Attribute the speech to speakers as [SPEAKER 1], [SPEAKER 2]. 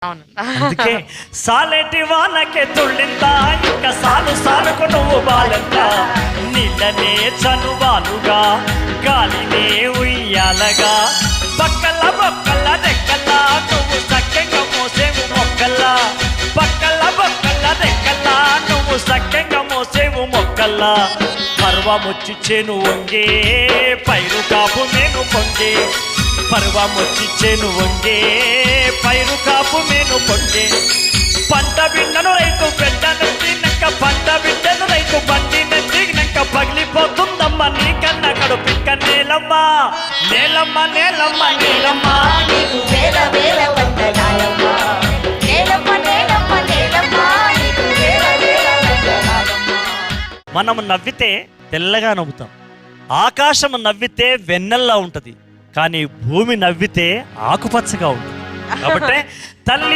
[SPEAKER 1] అవును.
[SPEAKER 2] అందుకే సాలేటి వానకే తుళ్ళిందా ఇంకా సాలు సాలుకు నువ్వు బాలంతా నీళ్ళనే చనువాలుగా గాలినే ఉయ్యాలగా పక్కల బొక్కల రెక్కల్లా నువ్వు చక్కగా మోసేవు మొక్కల్లా పక్కల బొక్కల రెక్కల్లా నువ్వు చక్కగా మోసేవు మొక్కల్లా పర్వమొచ్చి చేను వంగే పైరు కాపు నేను పొంగే పర్వమొచ్చి చేను వంగే పైరు కాపు నేను పొంగే పంట బిడ్డను రైతు పెట్టనక పంట బిడ్డను రైతు బండి నెత్తినక పగిలిపోతుందమ్మ నీకన్నా కడుపిక్క నేలమ్మ నేలమ్మ నేలమ్మ నేలమ్మ
[SPEAKER 3] నీకు వేల వేల వందనాలమ్మా. నేలమ్మ నేలమ్మ నేలమ్మ నీకు వేల వేల వందనాలమ్మా.
[SPEAKER 2] మనం నవ్వితే తెల్లగా నవ్వుతాం, ఆకాశం నవ్వితే వెన్నెల్లా ఉంటది, కానీ భూమి నవ్వితే ఆకుపచ్చగా ఉంటుంది. కాబట్టి తల్లి